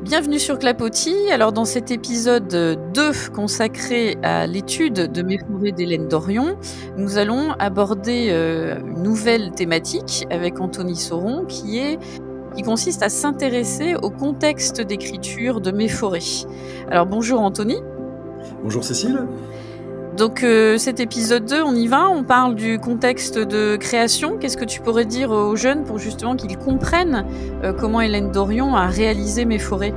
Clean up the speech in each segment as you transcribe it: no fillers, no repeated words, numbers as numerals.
Bienvenue sur Clapotis. Alors dans cet épisode 2 consacré à l'étude de Mes forêts d'Hélène Dorion, nous allons aborder une nouvelle thématique avec Anthony Sauron qui consiste à s'intéresser au contexte d'écriture de Mes forêts. Alors bonjour Anthony. Bonjour Cécile. Donc cet épisode 2, on y va, on parle du contexte de création. Qu'est-ce que tu pourrais dire aux jeunes pour justement qu'ils comprennent comment Hélène Dorion a réalisé Mes forêts?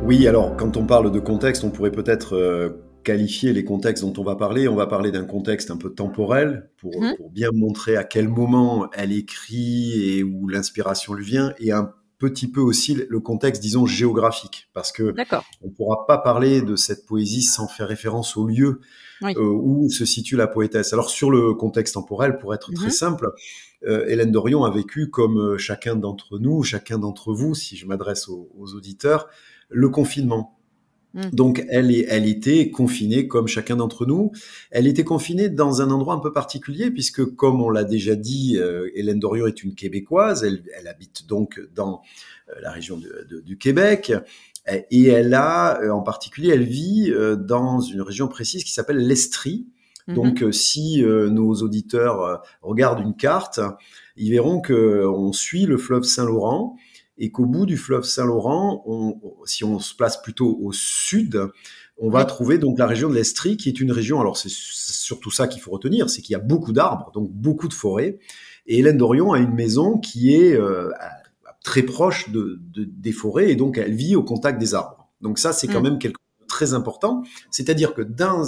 Oui, alors quand on parle de contexte, on pourrait peut-être qualifier les contextes dont on va parler. On va parler d'un contexte un peu temporel pour bien montrer à quel moment elle écrit et où l'inspiration lui vient, et un petit peu aussi le contexte, disons, géographique, parce que on ne pourra pas parler de cette poésie sans faire référence au lieu où se situe la poétesse. Alors sur le contexte temporel, pour être très simple, Hélène Dorion a vécu comme chacun d'entre nous, chacun d'entre vous, si je m'adresse aux auditeurs, le confinement. Donc elle était confinée comme chacun d'entre nous. Elle était confinée dans un endroit un peu particulier puisque, comme on l'a déjà dit, Hélène Dorion est une Québécoise. Elle habite donc dans la région du Québec, et elle a en particulier, elle vit dans une région précise qui s'appelle l'Estrie. Donc si nos auditeurs regardent une carte, ils verront que on suit le fleuve Saint-Laurent. Et qu'au bout du fleuve Saint-Laurent, si on se place plutôt au sud, on va trouver donc la région de l'Estrie, qui est une région, alors c'est surtout ça qu'il faut retenir, c'est qu'il y a beaucoup d'arbres, donc beaucoup de forêts. Et Hélène Dorion a une maison qui est très proche des forêts, et donc elle vit au contact des arbres. Donc ça, c'est quand même quelque chose de très important. C'est-à-dire que d'un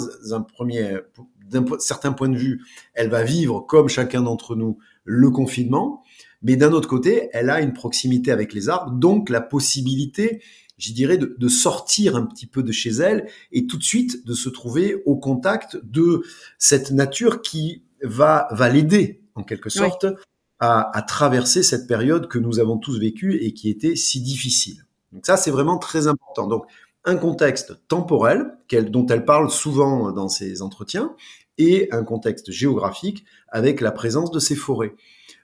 certain point de vue, elle va vivre, comme chacun d'entre nous, le confinement. Mais d'un autre côté, elle a une proximité avec les arbres, donc la possibilité, je dirais, de sortir un petit peu de chez elle et tout de suite de se trouver au contact de cette nature qui va l'aider, en quelque sorte, à traverser cette période que nous avons tous vécue et qui était si difficile. Donc ça, c'est vraiment très important. Donc, un contexte temporel, dont elle parle souvent dans ses entretiens, et un contexte géographique avec la présence de ces forêts.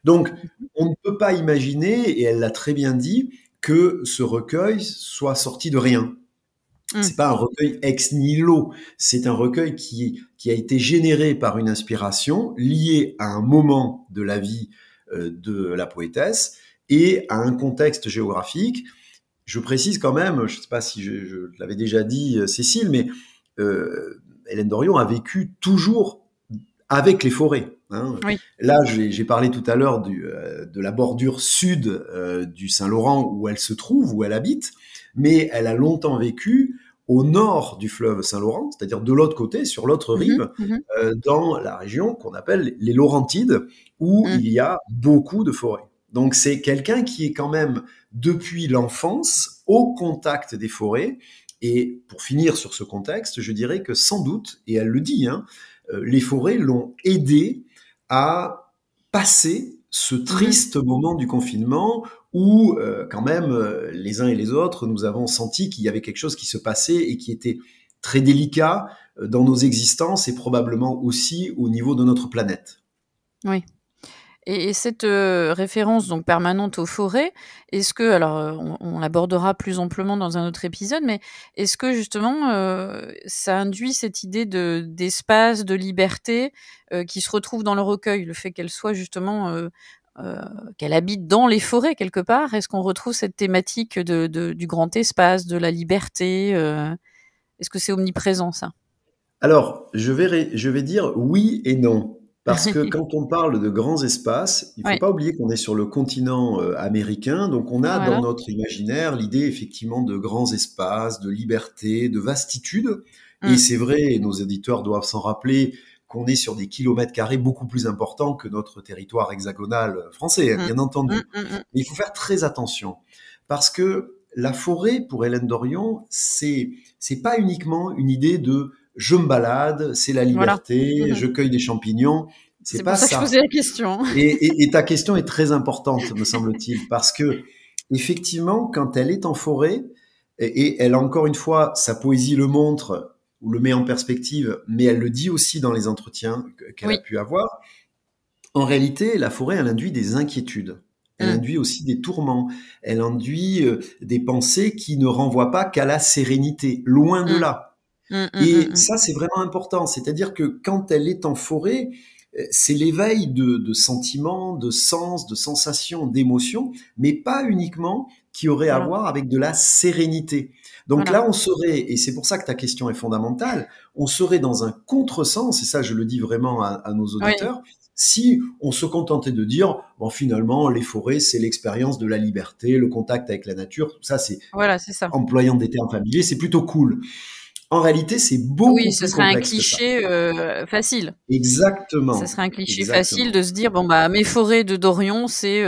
Donc, on ne peut pas imaginer, et elle l'a très bien dit, que ce recueil soit sorti de rien. C'est pas un recueil ex nihilo, c'est un recueil qui a été généré par une inspiration liée à un moment de la vie de la poétesse et à un contexte géographique. Je précise quand même, je ne sais pas si je l'avais déjà dit, Cécile, mais Hélène Dorion a vécu toujours avec les forêts. Là, j'ai parlé tout à l'heure de la bordure sud du Saint-Laurent où elle se trouve, où elle habite, mais elle a longtemps vécu au nord du fleuve Saint-Laurent, c'est-à-dire de l'autre côté, sur l'autre rive, dans la région qu'on appelle les Laurentides, où il y a beaucoup de forêts. Donc c'est quelqu'un qui est quand même, depuis l'enfance, au contact des forêts. Et pour finir sur ce contexte, je dirais que sans doute, et elle le dit, les forêts l'ont aidé à passer ce triste moment du confinement où quand même les uns et les autres, nous avons senti qu'il y avait quelque chose qui se passait et qui était très délicat dans nos existences et probablement aussi au niveau de notre planète. Oui. Et cette référence donc permanente aux forêts, est-ce que, alors on l'abordera plus amplement dans un autre épisode, mais est-ce que justement ça induit cette idée d'espace, de liberté qui se retrouve dans le recueil, le fait qu'elle soit justement qu'elle habite dans les forêts quelque part? Est-ce qu'on retrouve cette thématique du grand espace, de la liberté? Est-ce que c'est omniprésent ça? Alors, je vais dire oui et non. Parce que quand on parle de grands espaces, il ne faut pas oublier qu'on est sur le continent américain, donc on a dans notre imaginaire l'idée effectivement de grands espaces, de liberté, de vastitude. Et c'est vrai, et nos éditeurs doivent s'en rappeler, qu'on est sur des kilomètres carrés beaucoup plus importants que notre territoire hexagonal français, bien entendu. Mais il faut faire très attention, parce que la forêt, pour Hélène Dorion, c'est pas uniquement une idée de je me balade, c'est la liberté, je cueille des champignons. C'est pas pour ça que je posais la question. Et ta question est très importante, me semble-t-il, parce que effectivement, quand elle est en forêt, et elle, encore une fois, sa poésie le montre ou le met en perspective, mais elle le dit aussi dans les entretiens qu'elle a pu avoir, en réalité, la forêt, elle induit des inquiétudes. elle induit aussi des tourments, elle induit des pensées qui ne renvoient pas qu'à la sérénité, loin de Mmh. là. Mmh, mmh, Et mmh, mmh. ça, c'est vraiment important. C'est-à-dire que quand elle est en forêt, c'est l'éveil de sentiments, de sens, de sensations, d'émotions, mais pas uniquement qui aurait à Voilà, voir avec de la sérénité. Donc voilà. là, on serait, et c'est pour ça que ta question est fondamentale, on serait dans un contresens, et ça, je le dis vraiment à nos Oui, auditeurs, si on se contentait de dire, bon, finalement, les forêts, c'est l'expérience de la liberté, le contact avec la nature, tout ça, c'est, voilà, c'est ça. employant des termes familiers, c'est plutôt cool. En réalité, c'est Oui, beaucoup ce plus serait un complexe que ça. cliché, facile. Ça Exactement, serait un cliché facile exactement, de se dire: «Bon, bah, mes forêts de Dorion, c'est,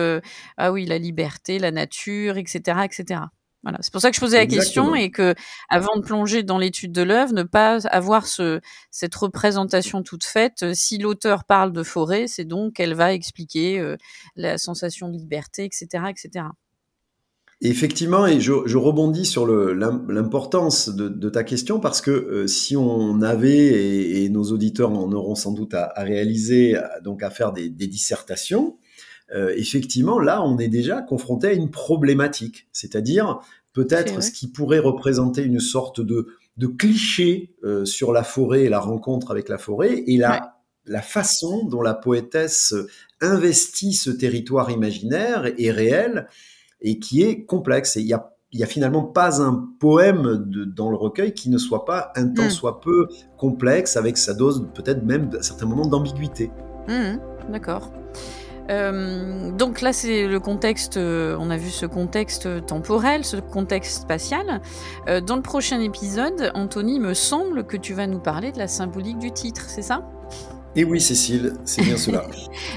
ah oui, la liberté, la nature et cetera et cetera». Voilà, c'est pour ça que je posais la question exactement. et qu'avant de plonger dans l'étude de l'œuvre, ne pas avoir cette représentation toute faite. Si l'auteur parle de forêt, c'est donc qu'elle va expliquer, la sensation de liberté et cetera et cetera. Effectivement, et je rebondis sur l'importance de ta question parce que si on avait, et nos auditeurs en auront sans doute à réaliser, donc à faire des dissertations, effectivement, là, on est déjà confronté à une problématique, c'est-à-dire C'est peut-être ce vrai. qui pourrait représenter une sorte de cliché sur la forêt et la rencontre avec la forêt, et Ouais. la façon dont la poétesse investit ce territoire imaginaire et réel, et qui est complexe. Et il y a finalement pas un poème dans le recueil qui ne soit pas un tant Mmh. soit peu complexe, avec sa dose peut-être même à certains moments d'ambiguïté. Mmh mh. D'accord. Donc là, c'est le contexte, on a vu ce contexte, temporel, ce contexte spatial. Dans le prochain épisode, Anthony, il me semble que tu vas nous parler de la symbolique du titre, c'est ça? Et oui, Cécile, c'est bien cela.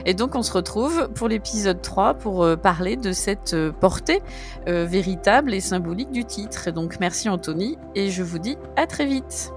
Et donc on se retrouve pour l'épisode 3 pour, parler de cette, portée, véritable et symbolique du titre. Donc merci Anthony et je vous dis à très vite.